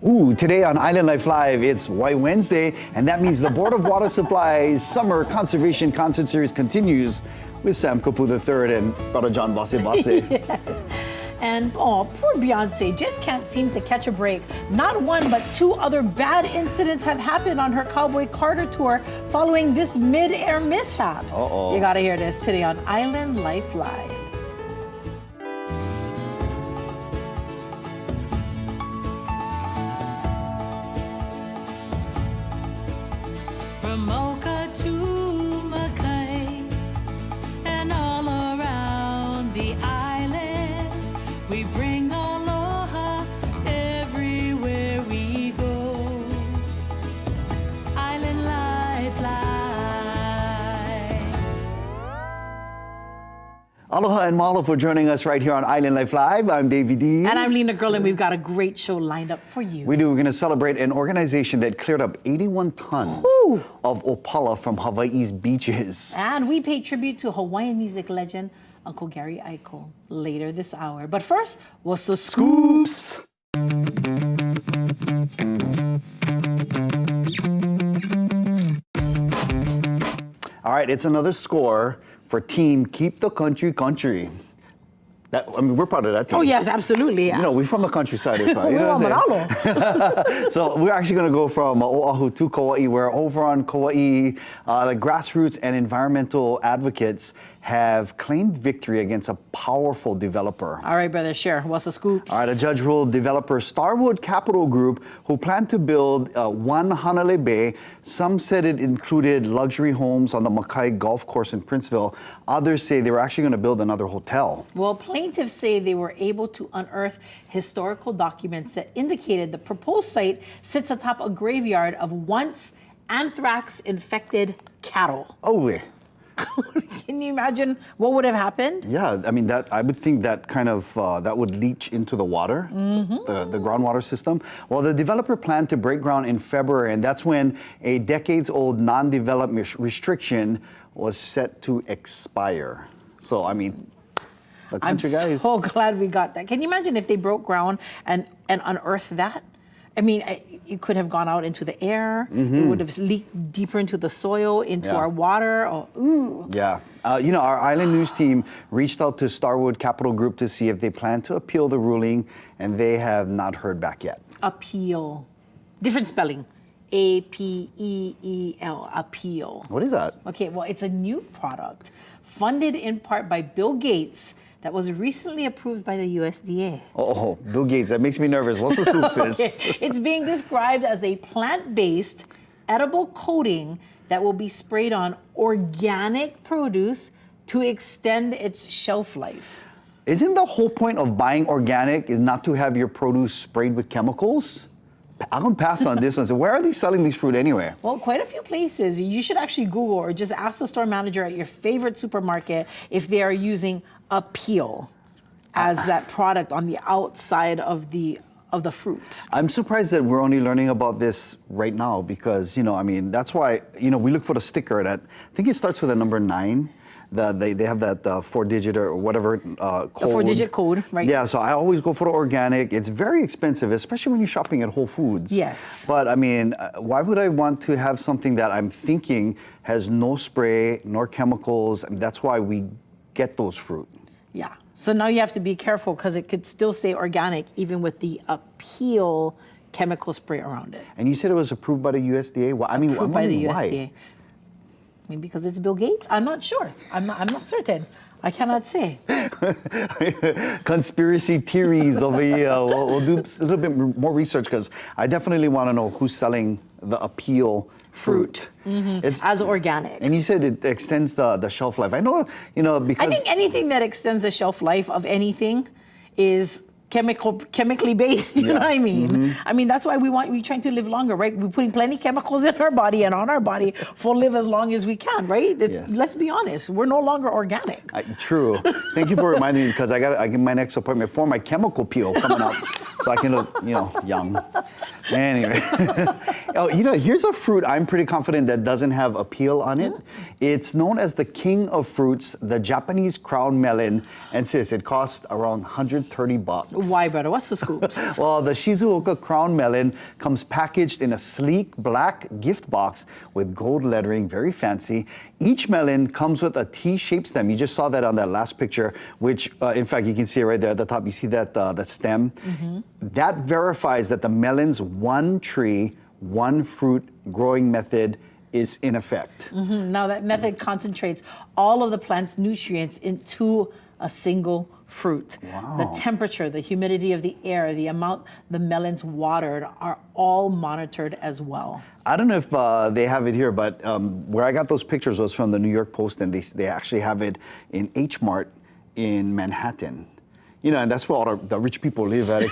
Ooh, today on Island Life Live, it's White Wednesday, and that means the Board of Water Supply's Summer Conservation Concert Series continues with Sam Kapu III and Brother John Basse Basse. Yes. And poor Beyonce just can't seem to catch a break. Not one, but two other bad incidents have happened on her Cowboy Carter tour following this mid-air mishap. Uh-oh. You gotta hear this today on Island Life Live. From Mocha to Mackay and all around the island, we bring aloha everywhere we go. Island Life Live. Aloha and mahalo for joining us right here on Island Life Live. I'm Davey D. And I'm Lena Girl, and we've got a great show lined up for you. We're going to celebrate an organization that cleared up 81 tons of opala from Hawaii's beaches. And we pay tribute to Hawaiian music legend Uncle Gary Aiko later this hour. But first, what's the scoops? All right, it's another score for Team Keep the Country Country. We're part of that team. Oh, yes, absolutely. You know, we're from the countryside as well. You know what I'm saying? So we're actually going to go from Oahu to Kauai, where over on Kauai, the grassroots and environmental advocates have claimed victory against a powerful developer. All right, brother, share. What's the scoops? All right, a judge ruled developer Starwood Capital Group, who planned to build one Hanalei Bay. Some said it included luxury homes on the Makai Golf Course in Princeville. Others say they were actually going to build another hotel. Well, plaintiffs say they were able to unearth historical documents that indicated the proposed site sits atop a graveyard of once anthrax-infected cattle. Oh, yeah. Can you imagine what would have happened? Yeah, I mean, I would think that kind of, that would leach into the water, the groundwater system. Well, the developer planned to break ground in February, and that's when a decades-old non-development restriction was set to expire. So, I mean, the country guys. So glad we got that. Can you imagine if they broke ground and unearthed that? I mean, it could have gone out into the air. It would have leaked deeper into the soil, into our water. Yeah. You know, our Island News team reached out to Starwood Capital Group to see if they plan to appeal the ruling, and they have not heard back yet. Appeal. Different spelling. A-P-E-E-L. Appeal. What is that? Okay, well, it's a new product funded in part by Bill Gates that was recently approved by the USDA. Oh, Bill Gates, that makes me nervous. What's the scoop, sis? Okay. It's being described as a plant-based edible coating that will be sprayed on organic produce to extend its shelf life. Isn't the whole point of buying organic is not to have your produce sprayed with chemicals? I'm going to pass on this one. So where are they selling these fruit anyway? Well, quite a few places. You should actually Google or just ask the store manager at your favorite supermarket if they are using Appeal as that product on the outside of the fruit. I'm surprised that we're only learning about this right now because, you know, I mean, that's why, you know, we look for the sticker that, I think it starts with a number 9. They have that 4-digit or whatever code. The 4-digit code, right? Yeah, so I always go for the organic. It's very expensive, especially when you're shopping at Whole Foods. Yes. But I mean, why would I want to have something that I'm thinking has no spray nor chemicals? And that's why we get those fruit. Yeah. So now you have to be careful because it could still stay organic even with the Appeal chemical spray around it. And you said it was approved by the USDA? Well, I mean, Approved by the why? USDA. Maybe because it's Bill Gates? I'm not sure. I'm not certain. I cannot say. Conspiracy theories over here. We'll do a little bit more research because I definitely want to know who's selling the Appeal fruit. It's as organic. And you said it extends the shelf life. I know, you know, because... I think anything that extends the shelf life of anything is chemically based, you know what I mean? I mean, that's why we're trying to live longer, right? We're putting plenty of chemicals in our body and on our body for live as long as we can, right? Let's be honest, we're no longer organic. True. Thank you for reminding me because I get my next appointment for my chemical peel coming up. so I can look, young. Anyway, here's a fruit I'm pretty confident that doesn't have a peel on it. It's known as the king of fruits, the Japanese crown melon. And sis, it costs around $130. Why, brother? What's the scoops? Well, the Shizuoka crown melon comes packaged in a sleek black gift box with gold lettering, very fancy. Each melon comes with a T-shaped stem. You just saw that on that last picture, which, in fact, you can see it right there at the top. You see that stem? That verifies that the melon's one tree, one fruit growing method is in effect. Now, that method concentrates all of the plant's nutrients into a single fruit. Wow. The temperature, the humidity of the air, the amount the melon's watered are all monitored as well. I don't know if they have it here, but where I got those pictures was from the New York Post, and they actually have it in H Mart in Manhattan. And that's where all the rich people live at.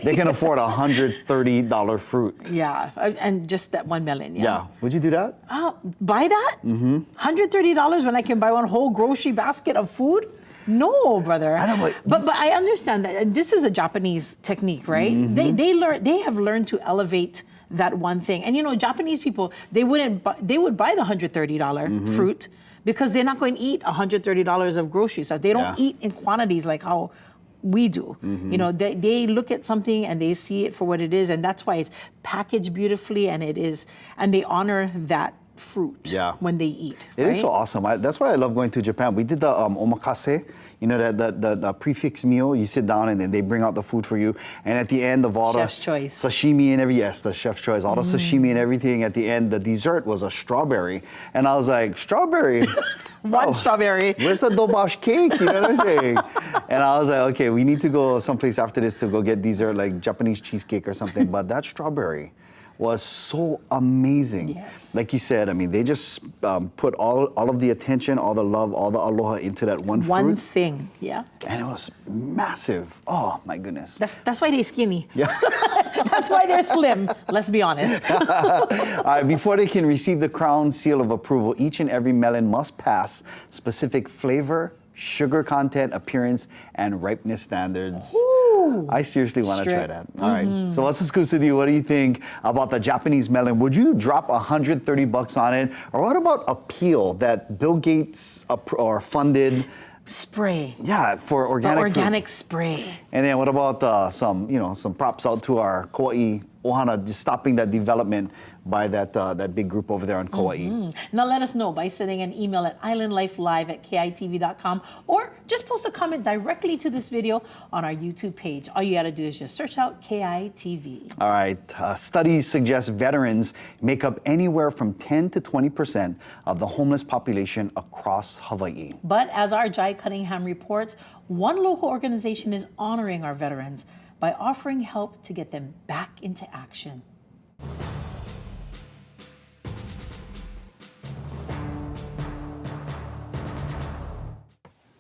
They can afford a $130 fruit. Yeah, and just that one melon. Yeah. Would you do that? Buy that? $130 when I can buy one whole grocery basket of food? No, brother. I know, but I understand that this is a Japanese technique, right? They have learned to elevate that one thing. And Japanese people, they would buy the $130 fruit because they're not going to eat $130 of groceries. So they don't eat in quantities like how we do. They look at something and they see it for what it is, and that's why it's packaged beautifully, and they honor that fruit when they eat. It is so awesome. That's why I love going to Japan. We did the omakase, the prefix meal. You sit down and then they bring out the food for you. And at the end of all Chef's the choice. sashimi and the chef's choice, all the sashimi and everything, at the end, the dessert was a strawberry. And I was like, strawberry? One strawberry. Where's the dobash cake? You know what I'm saying? And I was like, okay, we need to go someplace after this to go get dessert, like Japanese cheesecake or something. But that strawberry was so amazing. Yes. Like you said, I mean, they just put all of the attention, all the love, all the aloha into that one fruit. One thing, yeah. And it was massive. Oh, my goodness. That's why they're skinny. Yeah. That's why they're slim, let's be honest. Before they can receive the crown seal of approval, each and every melon must pass specific flavor, sugar content, appearance, and ripeness standards. Ooh. I seriously want to try that. All right. So what's the scoops with you? What do you think about the Japanese melon? Would you drop $130 on it? Or what about a peel that Bill Gates or funded? Spray. Yeah, for organic The organic spray. And then what about some props out to our Hawai'i ohana, just stopping that development by that big group over there on Kauai. Now let us know by sending an email at islandlifelive@kitv.com or just post a comment directly to this video on our YouTube page. All you gotta do is just search out KITV. All right, studies suggest veterans make up anywhere from 10 to 20% of the homeless population across Hawaii. But as our Jai Cunningham reports, one local organization is honoring our veterans by offering help to get them back into action.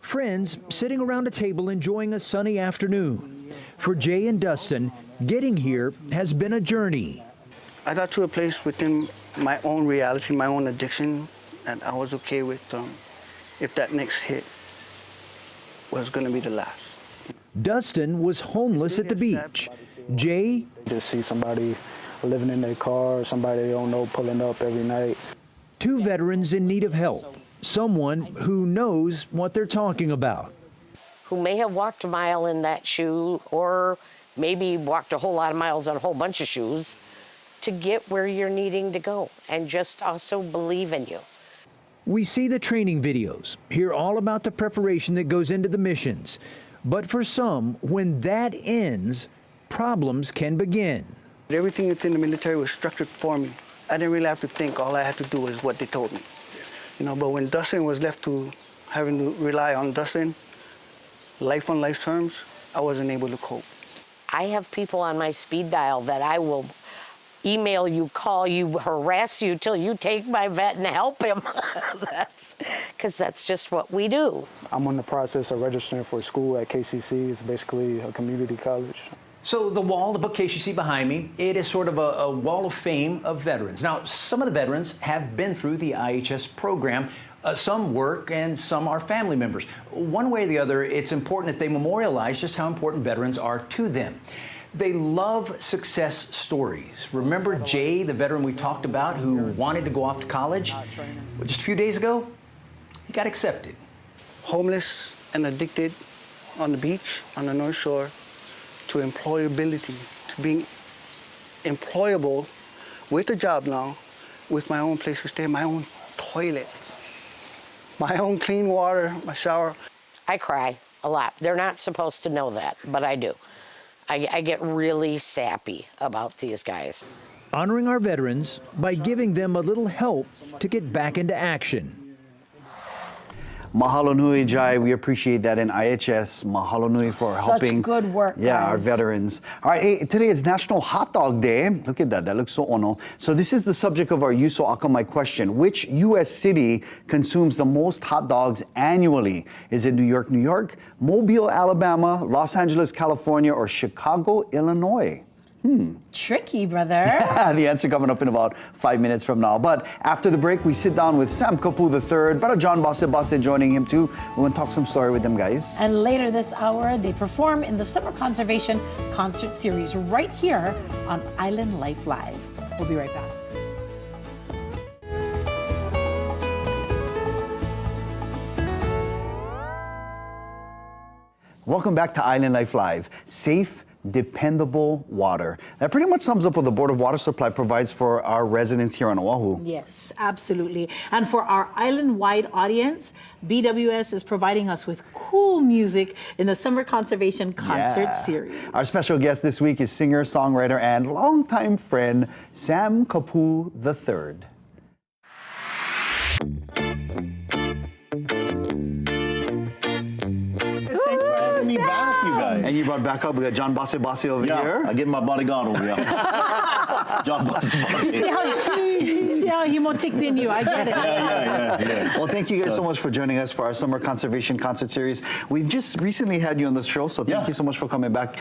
Friends sitting around a table enjoying a sunny afternoon. For Jay and Dustin, getting here has been a journey. I got to a place within my own reality, my own addiction, and I was okay with if that next hit was going to be the last. Dustin was homeless at the beach. Jay just see somebody living in their car, or somebody they don't know pulling up every night. Two veterans in need of help. Someone who knows what they're talking about. Who may have walked a mile in that shoe or maybe walked a whole lot of miles on a whole bunch of shoes to get where you're needing to go and just also believe in you. We see the training videos, hear all about the preparation that goes into the missions. But for some, when that ends, problems can begin. Everything within the military was structured for me. I didn't really have to think. All I had to do was what they told me. But when Dustin was left to having to rely on Dustin, life on life terms, I wasn't able to cope. I have people on my speed dial that I will email you, call you, harass you till you take my vet and help him. Because that's just what we do. I'm in the process of registering for school at KCC. It's basically a community college. So the wall, the bookcase you see behind me, it is sort of a wall of fame of veterans. Now, some of the veterans have been through the IHS program. Some work and some are family members. One way or the other, it's important that they memorialize just how important veterans are to them. They love success stories. Remember Jay, the veteran we talked about, who wanted to go off to college? Well, just a few days ago, he got accepted. Homeless and addicted on the beach, on the North Shore, to employability, to being employable with a job now, with my own place to stay, my own toilet, my own clean water, my shower. I cry a lot. They're not supposed to know that, but I do. I get really sappy about these guys. Honoring our veterans by giving them a little help to get back into action. Mahalo nui, Jai. We appreciate that in IHS. Mahalo nui for Such helping. good work, Yeah, our guys. veterans. All right, hey, today is National Hot Dog Day. Look at that. That looks so ono. So this is the subject of our Yuso Akamai question. Which U.S. city consumes the most hot dogs annually? Is it New York, New York, Mobile, Alabama, Los Angeles, California, or Chicago, Illinois? Tricky, brother. The answer coming up in about 5 minutes from now. But after the break, we sit down with Sam Kapu III, Brother John Basse joining him too. We're going to talk some story with them, guys. And later this hour, they perform in the Summer Conservation Concert Series right here on Island Life Live. We'll be right back. Welcome back to Island Life Live. Safe, dependable water. That pretty much sums up what the Board of Water Supply provides for our residents here on Oahu. Yes, absolutely. And for our island-wide audience, BWS is providing us with cool music in the Summer Conservation Concert Yeah. Series. Our special guest this week is singer, songwriter, and longtime friend, Sam Kapu III. Thanks for having me back, you guys. And you brought back up, we got John Basse over here. I get my bodyguard over here. John Basse. See how he ticked in you, I get it. Yeah. Well, thank you guys so much for joining us for our Summer Conservation Concert Series. We've just recently had you on the show, so thank Yeah. you so much for coming back.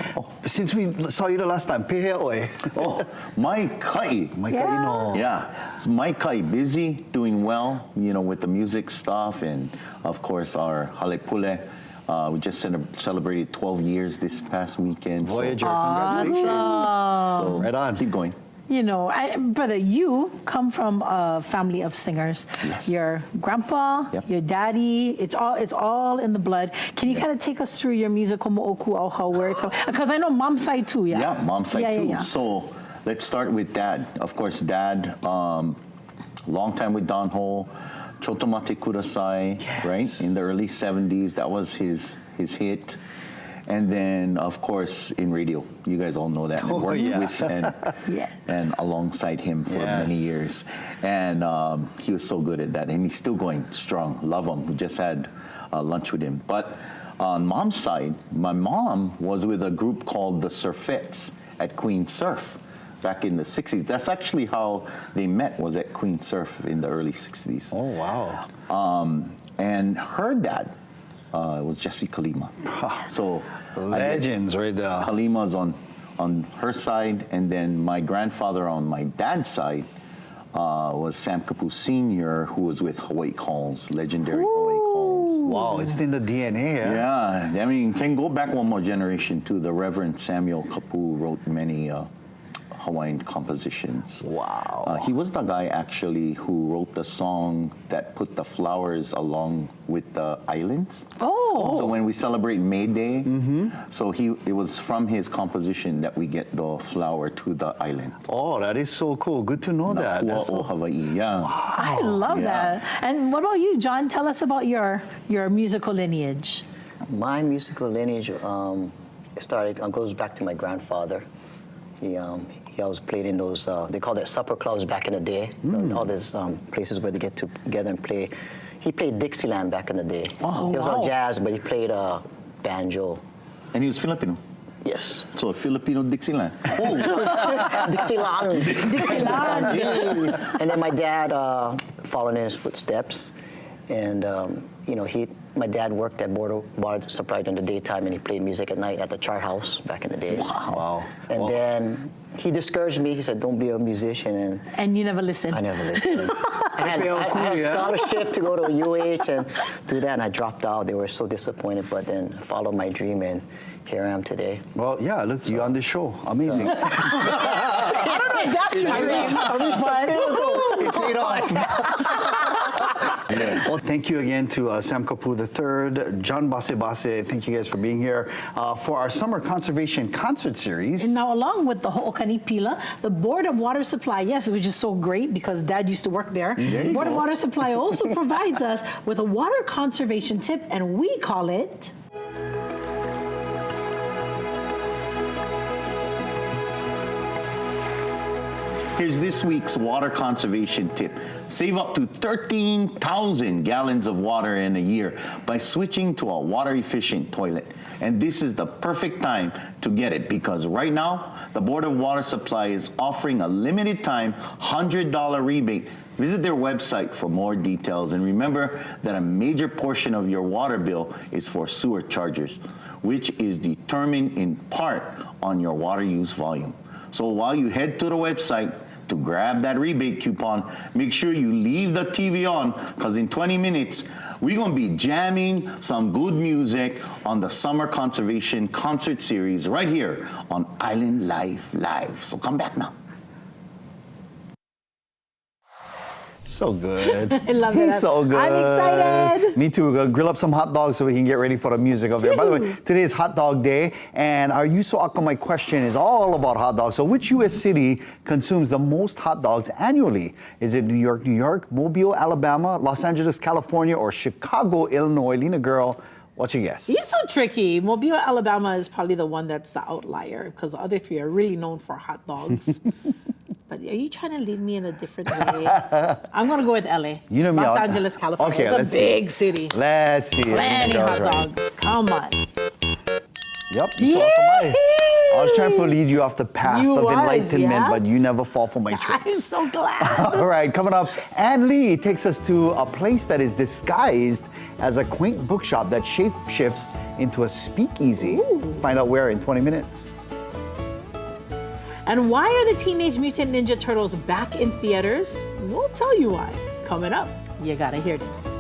Since we saw you the last time, pehe oi. Oh, my kai. My Yeah. kaino. Yeah, so my kai busy, doing well, with the music stuff, and of course our halepule. We just celebrated 12 years this past weekend. Voyager, congratulations. So Right on. Keep going. Brother, you come from a family of singers. Yes. Your grandpa, Yep. your daddy, it's all in the blood. Can you kind of take us through your musical mo'oku au hau, where it's, because I know mom's side too, yeah? Yeah, mom's side too. Yeah. So let's start with dad. Of course, dad, long time with Don Ho, Chotomate Kudasai, right? In the early 70s, that was his hit. And then, of course, in radio, you guys all know that. And worked with Yes. and alongside him for many years. And he was so good at that. And he's still going strong. Love him. We just had lunch with him. But on mom's side, my mom was with a group called the Surfettes at Queen Surf back in the 60s. That's actually how they met, was at Queen Surf in the early 60s. Oh, wow. And her dad was Jesse Kalima. So Legends right there. Kalima's on her side, and then my grandfather on my dad's side was Sam Kapu Sr., who was with Hawai'i Calls, legendary Hawai'i Calls. Wow, it's in the DNA, yeah? Yeah, I mean, can go back one more generation to the Reverend Samuel Kapu wrote many Hawaiian compositions. Wow. He was the guy actually who wrote the song that put the flowers along with the islands. Oh. So when we celebrate May Day, so it was from his composition that we get the flower to the island. Oh, that is so cool. Good to know that. That's Kua'o Hawaii, yeah. I love Yeah. that. And what about you, John? Tell us about your musical lineage. My musical lineage goes back to my grandfather. He always played in those, they called it supper clubs back in the day. All these places where they get together and play. He played Dixieland back in the day. Oh, he was all wow. jazz, but he played banjo. And he was Filipino. Yes. So Filipino Dixieland. Dixieland. Dixieland. And then my dad followed in his footsteps. And, he my dad worked at Board of Water Supply in the daytime, and he played music at night at the Chart House back in the day. Wow. And then he discouraged me. He said, "Don't be a musician." And you never listened. I never listened. I had a scholarship to go to UH and do that, and I dropped out. They were so disappointed, but then I followed my dream, and here I am today. Well, yeah, look, you on this show. Amazing. I don't know if that's your dream, but It paid off. Well, thank you again to Sam Kapu III, John Base Base. Thank you guys for being here for our Summer Conservation Concert Series. And now, along with the Ho'okani Pila, the Board of Water Supply, yes, which is so great because Dad used to work there. you Board of go. Water Supply also provides us with a water conservation tip, and we call it... Here's this week's water conservation tip. Save up to 13,000 gallons of water in a year by switching to a water-efficient toilet. And this is the perfect time to get it because right now, the Board of Water Supply is offering a limited time $100 rebate. Visit their website for more details. And remember that a major portion of your water bill is for sewer charges, which is determined in part on your water use volume. So while you head to the website to grab that rebate coupon, make sure you leave the TV on because in 20 minutes, we're going to be jamming some good music on the Summer Conservation Concert Series right here on Island Life Live. So come back now. So good. I love He's it. so good. I'm excited. Me too. We're gonna grill up some hot dogs so we can get ready for the music over there. By the way, today is Hot Dog Day, and our Yuso Akamai question is all about hot dogs. So which U.S. city consumes the most hot dogs annually? Is it New York, New York, Mobile, Alabama, Los Angeles, California, or Chicago, Illinois? Lena Girl, what's your guess? He's so tricky. Mobile, Alabama is probably the one that's the outlier because the other three are really known for hot dogs. But are you trying to lead me in a different way? I'm going to go with LA. You know me. Los Angeles, California. Okay, it's a let's big see. city. Let's see. Plenty hot dogs. Come on. Yep. You saw Akamai. I was trying to lead you off the path You of was, enlightenment, yeah? but you never fall for my I'm tricks. so glad. All right, coming up, Ann Lee takes us to a place that is disguised as a quaint bookshop that shapeshifts into a speakeasy. Ooh. Find out where in 20 minutes. And why are the Teenage Mutant Ninja Turtles back in theaters? We'll tell you why. Coming up, you gotta hear this.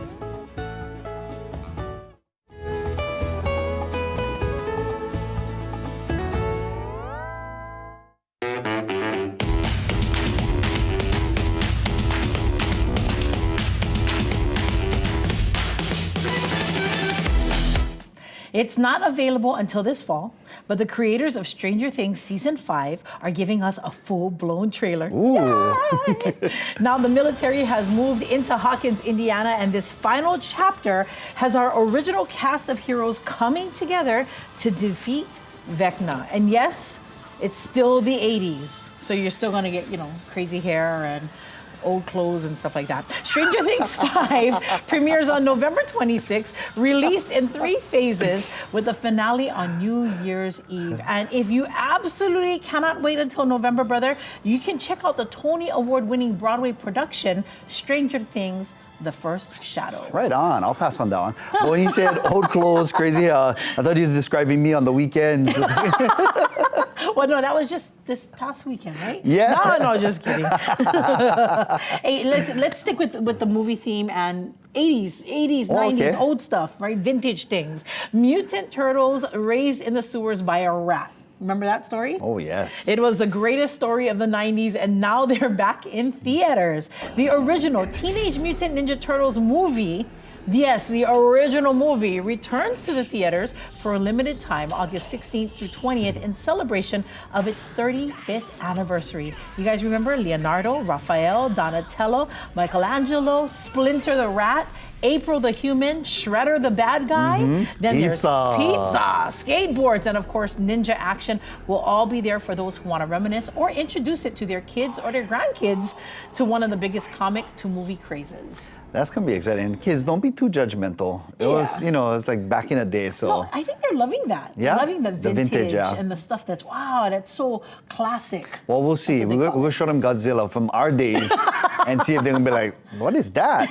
It's not available until this fall, but the creators of Stranger Things Season 5 are giving us a full-blown trailer. Yay! Now the military has moved into Hawkins, Indiana, and this final chapter has our original cast of heroes coming together to defeat Vecna. And yes, it's still the 80s, so you're still gonna get, crazy hair and old clothes and stuff like that. Stranger Things 5 premieres on November 26th, released in 3 phases with the finale on New Year's Eve. And if you absolutely cannot wait until November, brother, you can check out the Tony Award-winning Broadway production, Stranger Things, The First Shadow. Right on. I'll pass on that one. But when you said old clothes, crazy, I thought you was describing me on the weekends. Well, no, that was just this past weekend, right? Yeah. No, just kidding. Hey, let's stick with the movie theme and 80s, 90s, okay. old stuff, right? Vintage things. Mutant turtles raised in the sewers by a rat. Remember that story? Oh, yes. It was the greatest story of the 90s, and now they're back in theaters. The original Teenage Mutant Ninja Turtles movie, yes, the original movie, returns to the theaters for a limited time, August 16th through 20th, in celebration of its 35th anniversary. You guys remember Leonardo, Raphael, Donatello, Michelangelo, Splinter the Rat, April the Human, Shredder the Bad Guy. Then there's pizza, skateboards, and of course Ninja Action will all be there for those who want to reminisce or introduce it to their kids or their grandkids to one of the biggest comic to movie crazes. That's going to be exciting. Kids, don't be too judgmental. It was, it's like back in the day, so. No, I think they're loving that. Yeah? They're loving the vintage, yeah. and the stuff that's, wow, that's so classic. Well, we'll see. We'll show them Godzilla from our days and see if they're going to be like, what is that?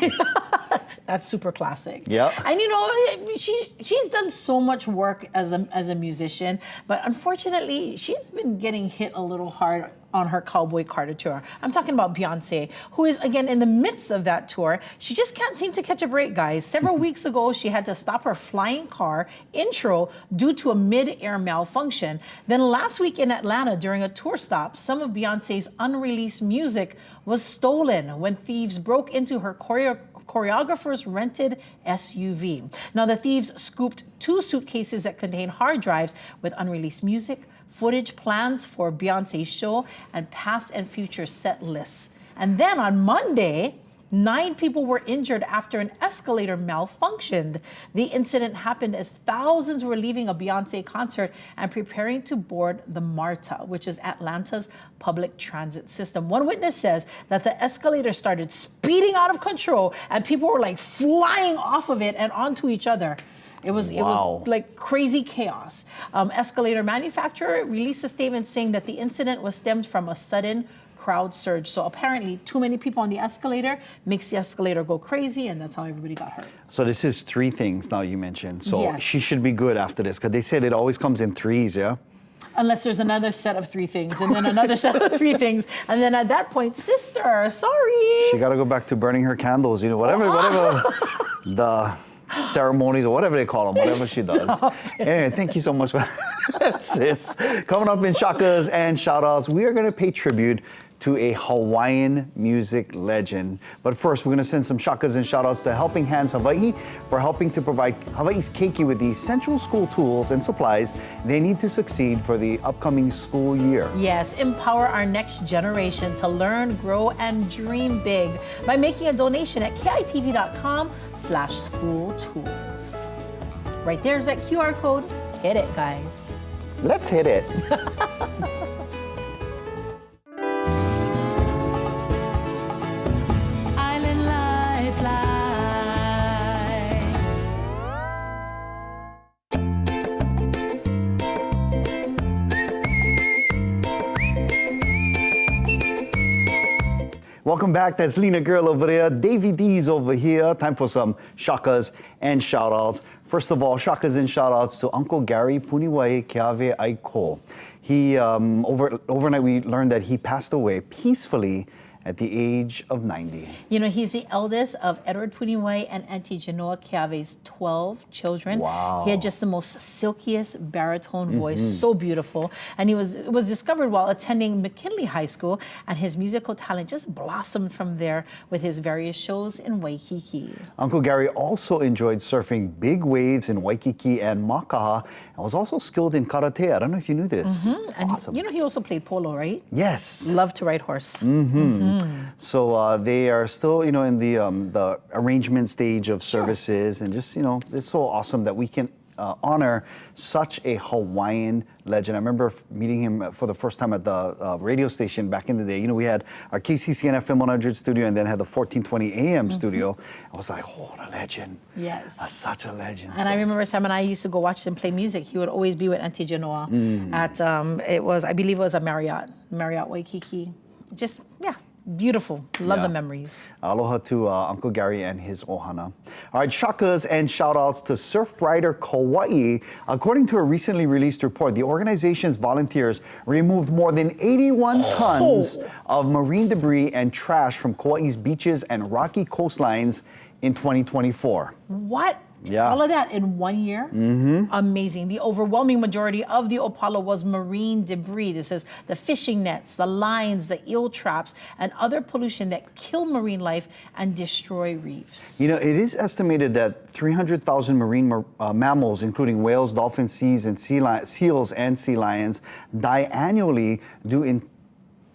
That's super classic. Yeah. And you know, she's done so much work as a musician, but unfortunately, she's been getting hit a little hard on her Cowboy Carter tour. I'm talking about Beyonce, who is again in the midst of that tour. She just can't seem to catch a break, guys. Several weeks ago, she had to stop her flying car intro due to a mid-air malfunction. Then last week in Atlanta, during a tour stop, some of Beyonce's unreleased music was stolen when thieves broke into her choreographer's rented SUV. Now, the thieves scooped 2 suitcases that contained hard drives with unreleased music, footage, plans for Beyonce's show, and past and future set lists. And then on Monday, 9 people were injured after an escalator malfunctioned. The incident happened as thousands were leaving a Beyonce concert and preparing to board the MARTA, which is Atlanta's public transit system. One witness says that the escalator started speeding out of control and people were like flying off of it and onto each other. It was like crazy chaos. Escalator manufacturer released a statement saying that the incident was stemmed from a sudden crowd surge. So apparently too many people on the escalator makes the escalator go crazy, and that's how everybody got hurt. So this is 3 things now you mentioned. So Yes. she should be good after this, because they said it always comes in 3s, yeah? Unless there's another set of 3 things, and then another set of 3 things. And then at that point, sister, sorry. She got to go back to burning her candles, you know, whatever the ceremonies or whatever they call them, whatever she does. Anyway, thank you so much for that, sis. Coming up in Shakas and Shoutouts, we are going to pay tribute to a Hawaiian music legend. But first, we're going to send some shakas and shoutouts to Helping Hands Hawaii for helping to provide Hawaii's keiki with the essential school tools and supplies they need to succeed for the upcoming school year. Yes, empower our next generation to learn, grow, and dream big by making a donation at kitv.com/schooltools. Right there's that QR code. Hit it, guys. Let's hit it. Island Lifeline. Welcome back. That's Lena Girl over there. Davey D's over here. Time for some shakas and shoutouts. First of all, shakas and shoutouts to Uncle Gary Puniwai Keawe Aiko. He overnight we learned that he passed away peacefully at the age of 90. You know, he's the eldest of Edward Puniwai and Auntie Genoa Keawe's 12 children. Wow. He had just the most silkiest baritone voice, so beautiful. And it was discovered while attending McKinley High School, and his musical talent just blossomed from there with his various shows in Waikiki. Uncle Gary also enjoyed surfing big waves in Waikiki and Makaha, and was also skilled in karate. I don't know if you knew this. And Awesome. you know, he also played polo, right? Yes. Loved to ride horse. So they are still, you know, in the arrangement stage of services, and just, you know, it's so awesome that we can honor such a Hawaiian legend. I remember meeting him for the first time at the radio station back in the day. You know, we had our KCCN FM 100 studio and then had the 1420 AM studio. I was like, oh, what a legend. Yes. Such a legend. And I remember Sam and I used to go watch them play music. He would always be with Auntie Genoa at, I believe it was a Marriott Waikiki. Just, yeah. Beautiful. Love the memories. Aloha to Uncle Gary and his ohana. All right, shakas and shout-outs to Surf Rider Kauai. According to a recently released report, the organization's volunteers removed more than 81 tons of marine debris and trash from Kauai's beaches and rocky coastlines in 2024. What? Yeah. All of that in 1 year? Amazing. The overwhelming majority of the Opala was marine debris. This is the fishing nets, the lines, the eel traps, and other pollution that kill marine life and destroy reefs. You know, it is estimated that 300,000 marine mammals, including whales, dolphins, seals, and seals and sea lions, die annually due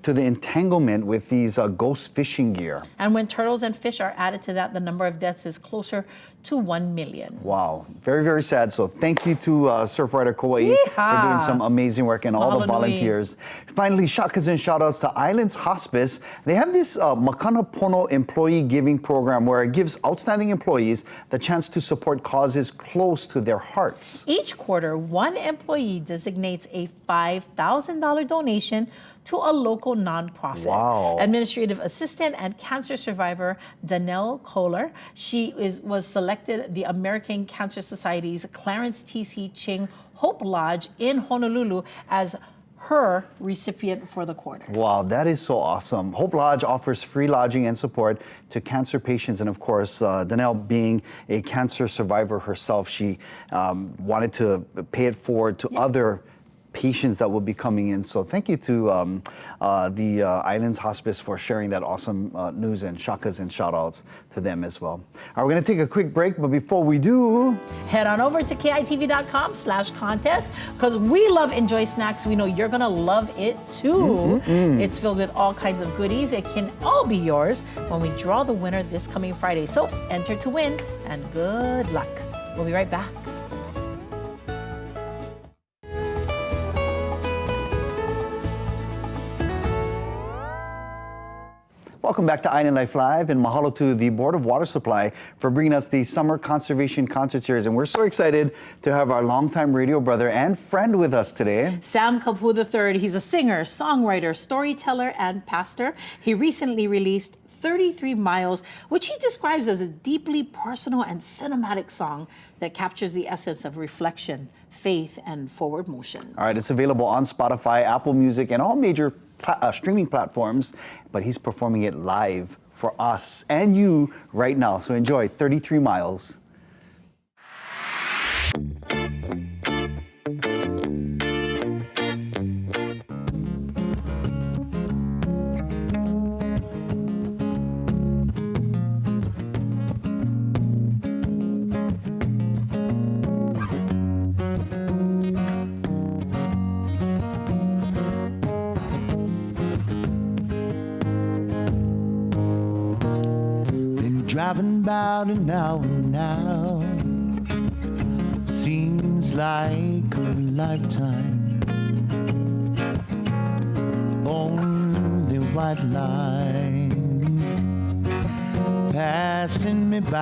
to the entanglement with these ghost fishing gear. And when turtles and fish are added to that, the number of deaths is closer to 1 million. Wow, very, very sad. So thank you to Surf Rider Kauai for doing some amazing work and all Mahalo the nui. volunteers. Finally, shakas and shout outs to Islands Hospice. They have this Makana Pono employee giving program where it gives outstanding employees the chance to support causes close to their hearts. Each quarter, one employee designates a $5,000 donation to a local nonprofit. Wow. Administrative assistant and cancer survivor Danelle Kohler, she was selected the American Cancer Society's Clarence T.C. Ching Hope Lodge in Honolulu as her recipient for the quarter. Wow, that is so awesome. Hope Lodge offers free lodging and support to cancer patients. And of course, Danelle being a cancer survivor herself, she wanted to pay it forward to other patients that will be coming in. So thank you to the Islands Hospice for sharing that awesome news, and shakas and shout outs to them as well. All right, we're going to take a quick break, but before we do, head on over to kitv.com/contest because we love Enjoy Snacks. We know you're going to love it too. It's filled with all kinds of goodies. It can all be yours when we draw the winner this coming Friday. So enter to win and good luck. We'll be right back. welcome back to Island Life Live, and mahalo to the Board of Water Supply for bringing us the Summer Conservation Concert Series. And we're so excited to have our longtime radio brother and friend with us today. Sam Kapu III. He's a singer, songwriter, storyteller, and pastor. He recently released 33 Miles, which he describes as a deeply personal and cinematic song that captures the essence of reflection, faith, and forward motion. All right, it's available on Spotify, Apple Music, and all major streaming platforms, but he's performing it live for us and you right now. So enjoy 33 Miles. Driving about an hour now, seems like a lifetime. Only white lines passing me by.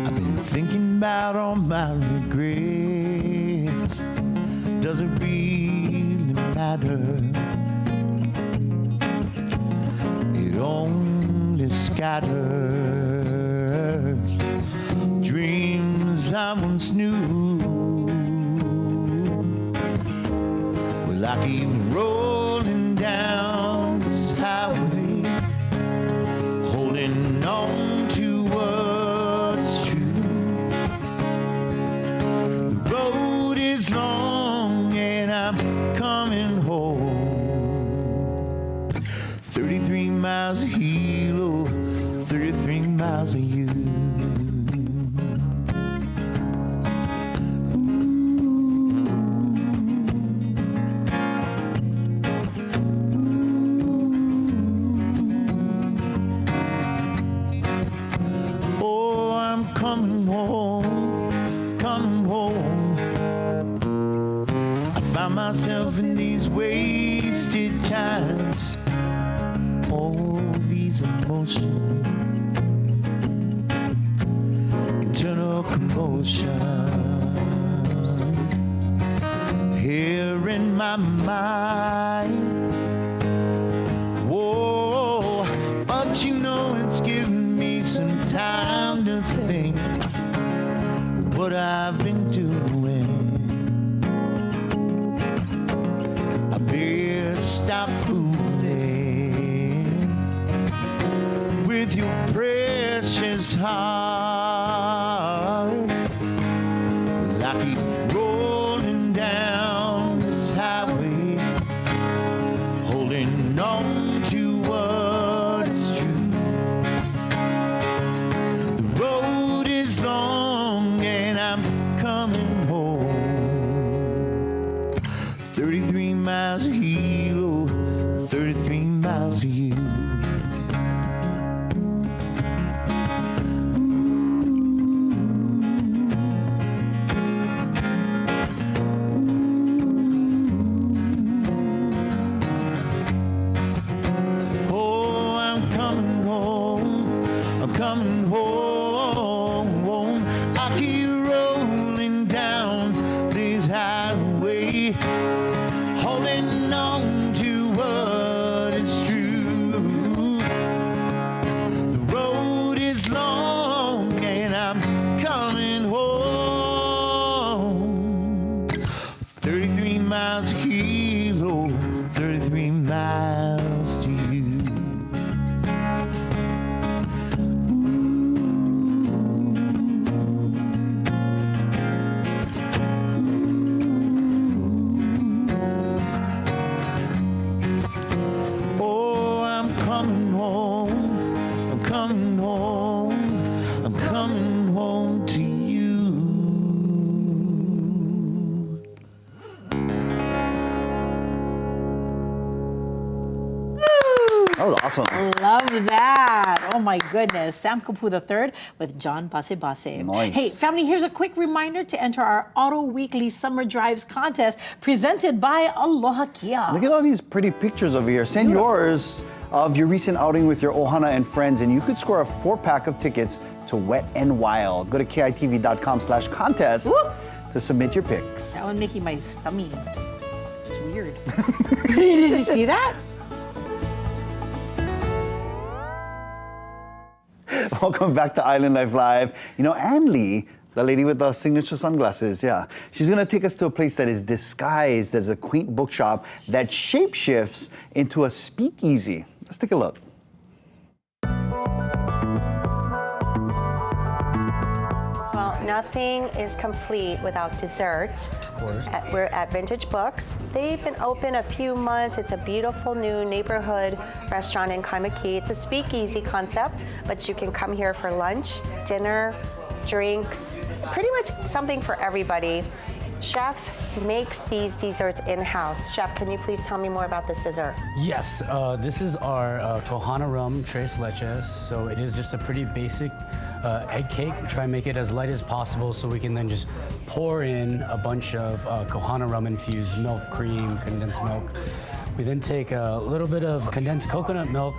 I've been thinking about all my regrets. Does it really matter? It only scatters dreams I once knew. Well, I keep rolling down this highway, holding on to what's true. The road is long and I'm coming home. 33 miles of Hilo, 33 miles of you. Oh, I'm coming home, coming home. I find myself in these wasted times. All these emotions, internal commotion, here in my mind. Whoa, but you know it's given me some time to think what I've been doing. I better stop fooling with your precious heart. Well, I keep rolling down this highway, holding on to what is true. The road is long and I'm coming home. 33 miles of Hilo, 33 miles of you. That was awesome. Love that. Oh my goodness. Sam Kapu III with John Base Base. Nice. Hey, family, here's a quick reminder to enter our Auto Weekly Summer Drives contest presented by Aloha Kia. Look at all these pretty pictures over here. Send yours of your recent outing with your ohana and friends, and you could score a 4-pack of tickets to Wet n Wild. Go to kitv.com/contest to submit your pics. That one making my stomach. It's weird. Did you see that? Welcome back to Island Life Live. You know, Ann Lee, the lady with the signature sunglasses, she's gonna take us to a place that is disguised as a quaint bookshop that shapeshifts into a speakeasy. Let's take a look. Well, nothing is complete without dessert. Of course. We're at Vintage Books. They've been open a few months. It's a beautiful new neighborhood restaurant in Kaimaki. It's a speakeasy concept, but you can come here for lunch, dinner, drinks, pretty much something for everybody. Chef makes these desserts in-house. Chef, can you please tell me more about this dessert? Yes, this is our Kohana rum tres leches. So it is just a pretty basic egg cake. We try and make it as light as possible so we can then just pour in a bunch of Kohana rum infused milk, cream, condensed milk. We then take a little bit of condensed coconut milk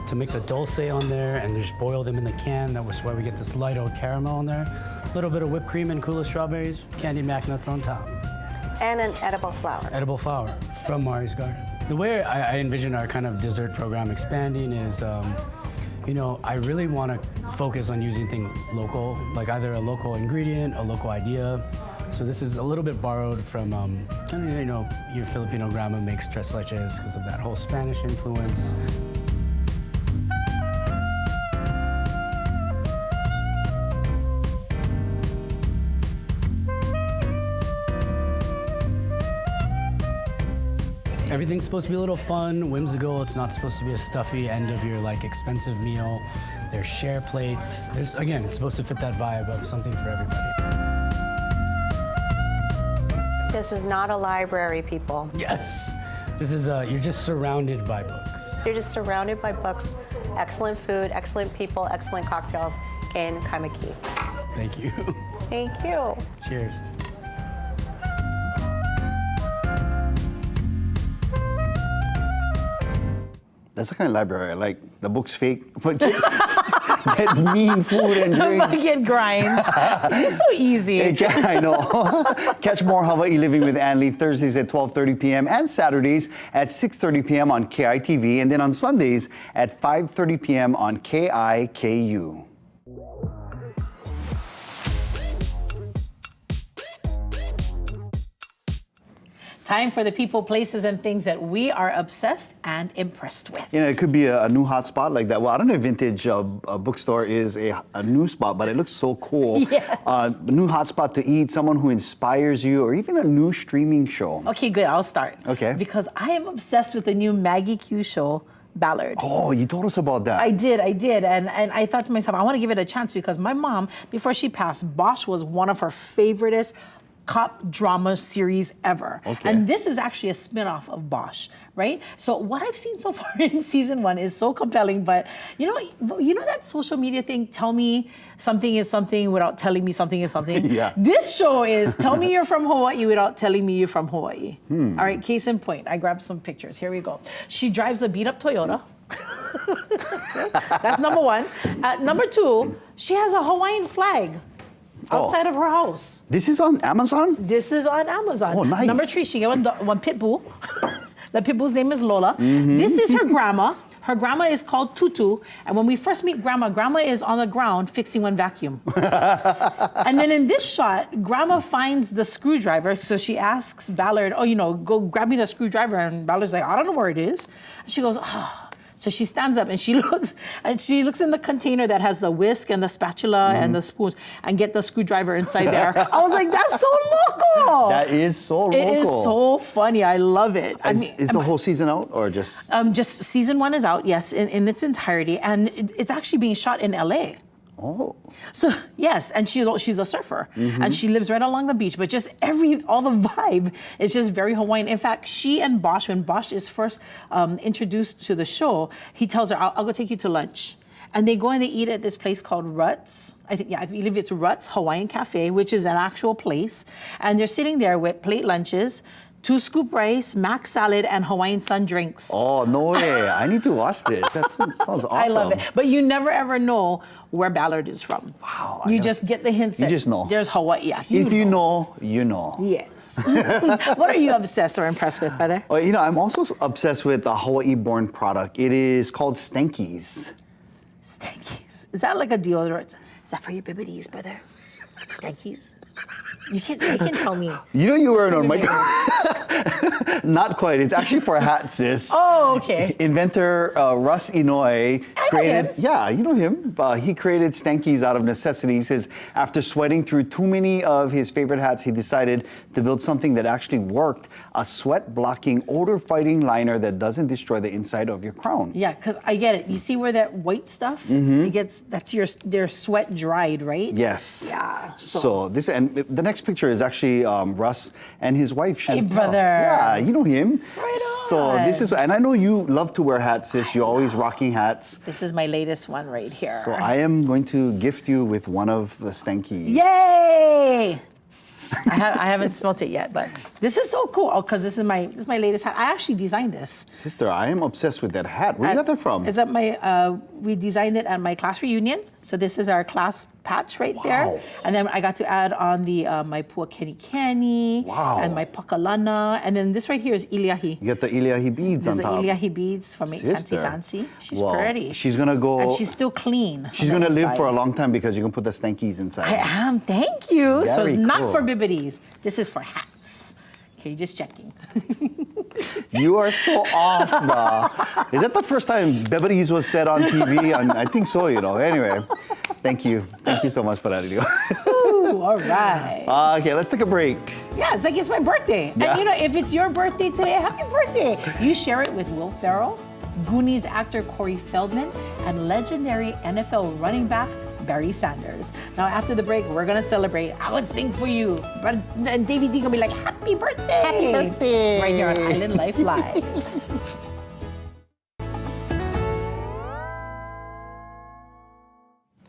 to make the dulce on there and just boil them in the can. That was why we get this light old caramel on there. A little bit of whipped cream and Kula strawberries, candied mac nuts on top. And an edible flower. Edible flower from Mari's garden. The way I envision our kind of dessert program expanding is, you know, I really want to focus on using things local, like either a local ingredient, a local idea. So this is a little bit borrowed from, kind of, you know, your Filipino grandma makes tres leches because of that whole Spanish influence. Everything's supposed to be a little fun, whimsical. It's not supposed to be a stuffy end of your like expensive meal. There's share plates. Again, it's supposed to fit that vibe of something for everybody. This is not a library, people. Yes. This is, you're just surrounded by books. You're just surrounded by books, excellent food, excellent people, excellent cocktails in Kaimaki. Thank you. Thank you. Cheers. That's the kind of library I like. The book's fake, but get mean food and drinks. Get grinds. It's so easy. Hey, I know. Catch more Hawai'i Living with Ann Lee Thursdays at 12:30 p.m. and Saturdays at 6:30 p.m. on KITV, and then on Sundays at 5:30 p.m. on KIKU. Time for the people, places, and things that we are obsessed and impressed with. You know, it could be a new hot spot like that. Well, I don't know if Vintage Bookstore is a new spot, but it looks so cool. Yes. A new hot spot to eat, someone who inspires you, or even a new streaming show. Okay, good. I'll start. Okay. Because I am obsessed with the new Maggie Q show, Ballard. Oh, you told us about that. I did. And I thought to myself, I want to give it a chance because my mom, before she passed, Bosch was one of her favoriteest cop drama series ever. Okay. And this is actually a spin-off of Bosch, right? So what I've seen so far in season 1 is so compelling, but you know that social media thing, tell me something is something without telling me something is something? Yeah. This show is tell me you're from Hawaii without telling me you're from Hawaii. All right, case in point, I grabbed some pictures. Here we go. She drives a beat-up Toyota. That's number 1. Number 2, she has a Hawaiian flag outside of her house. This is on Amazon? This is on Amazon. Oh, nice. Number 3, she got one pit bull. The pit bull's name is Lola. This is her grandma. Her grandma is called Tutu. And when we first meet grandma is on the ground fixing one vacuum. And then in this shot, grandma finds the screwdriver. So she asks Ballard, go grab me the screwdriver. And Ballard's like, I don't know where it is. And she goes, So she stands up and she looks in the container that has the whisk and the spatula and the spoons and get the screwdriver inside there. I was like, that's so local. That is so local. It is so funny. I love it. Is the whole season out or just? Just season 1 is out, yes, in its entirety, and it's actually being shot in LA. Oh. So yes, and she's a surfer, and she lives right along the beach. But just all the vibe is just very Hawaiian. In fact, she and Bosch, when Bosch is first introduced to the show, he tells her, "I'll go take you to lunch." And they go and they eat at this place called Ruts. I believe it's Ruts Hawaiian Cafe, which is an actual place. And they're sitting there with plate lunches, 2 scoop rice, mac salad, and Hawaiian sun drinks. Oh, no way. I need to watch this. That sounds awesome. I love it. But you never ever know where Ballard is from. Wow. You just get the hints. You just know. There's Hawaii. Yeah, If you know, you know. Yes. What are you obsessed or impressed with, brother? Well, I'm also obsessed with a Hawaii-born product. It is called Stankies. Stankies. Is that like a deodorant? Is that for your bibbities, brother? Stankies? You can tell me. You wear it on my... Not quite. It's actually for a hat, sis. Oh, okay. Inventor Russ Inouye created... him. Yeah, you know him. He created Stankies out of necessity. He says after sweating through too many of his favorite hats, he decided to build something that actually worked. A sweat-blocking, odor-fighting liner that doesn't destroy the inside of your crown. Yeah, because I get it. You see where that white stuff, that's their sweat dried, right? Yes. Yeah. So this, and the next picture is actually Russ and his wife, Chantal. Hey, brother. Yeah, you know him. Right on. So this is, and I know you love to wear hats, sis. You're always rocking hats. This is my latest one right here. So I am going to gift you with one of the Stankies. Yay! I haven't smelt it yet, but this is so cool. Oh, because this is my latest hat. I actually designed this. Sister, I am obsessed with that hat. Where you got that from? It's at my, we designed it at my class reunion. So this is our class patch right there. And then I got to add on the my Puakeni and my Pakalana. And then this right here is Iliahi. You got the Iliahi beads There's on top. the Iliahi beads from Make Fancy Fancy. She's pretty. She's going to go... And she's still clean. She's going to live for a long time because you can put the Stankies inside. I am. Thank you. So Very it's not cool. for bibbities. This is for hats. Okay, just checking. You are so off, bro. Is that the first time Beberies was said on TV? I think so, Anyway, thank you. Thank you so much for that, Ooh, all right. Okay, let's take a break. Yeah, it's like it's my birthday. Yeah. And if it's your birthday today, happy birthday. You share it with Will Ferrell, Goonies actor Corey Feldman, and legendary NFL running back Barry Sanders. Now, after the break, we're gonna celebrate. I would sing for you, but then Davey D gonna be like, "Happy birthday!" Happy birthday! Right here on Island Life Live.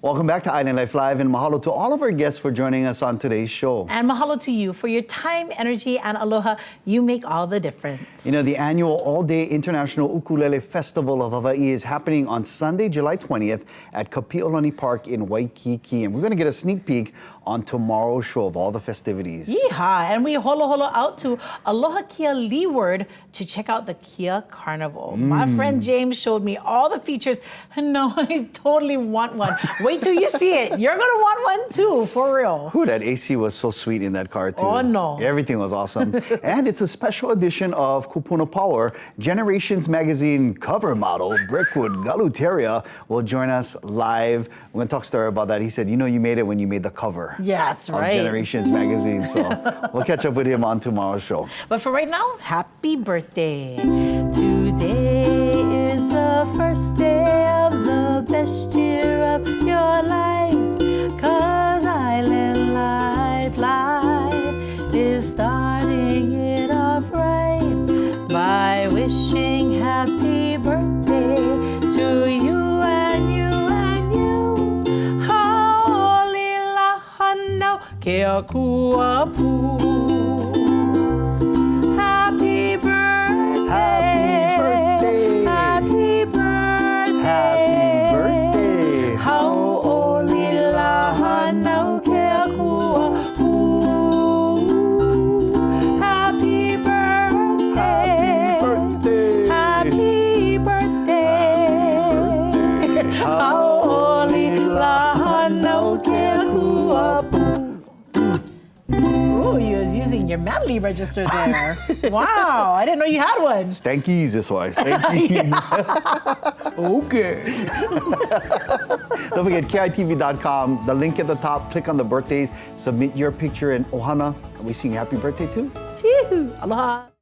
Welcome back to Island Life Live, and mahalo to all of our guests for joining us on today's show. And mahalo to you for your time, energy, and aloha. You make all the difference. The annual all-day International Ukulele Festival of Hawaii is happening on Sunday, July 20th at Kapi'olani Park in Waikiki. And we're going to get a sneak peek on tomorrow's show of all the festivities. Yeehaw! And we holo out to Aloha Kia Leeward to check out the Kia Carnival. My friend James showed me all the features, and now I totally want one. Wait till you see it. You're gonna want one too, for real. Ooh, that AC was so sweet in that car too. Oh no. Everything was awesome. And it's a special edition of Kupuna Power. Generations Magazine cover model Brickwood Galuteria will join us live. We're gonna talk to her about that. He said, you made it when you made the cover. Yeah, that's of right. Generations Magazine. So we'll catch up with him on tomorrow's show. But for right now, happy birthday. Today is the first day of the best year of your life. 'Cause Island Life is starting it off right by wishing happy birthday to you and you and you. Kea kuapu. Happy birthday. Happy birthday. Happy birthday. Happy birthday. Hau oli laha nau kea kuapu. Happy birthday. Happy birthday. Happy birthday. Hau oli laha nau kea kuapu. Oh, you was using your Manly register there. Wow, I didn't know you had one. Stankies, this why. Stankies. Okay. Don't forget, KITV.com, the link at the top, click on the birthdays, submit your picture, and Ohana, are we singing happy birthday too? Aloha.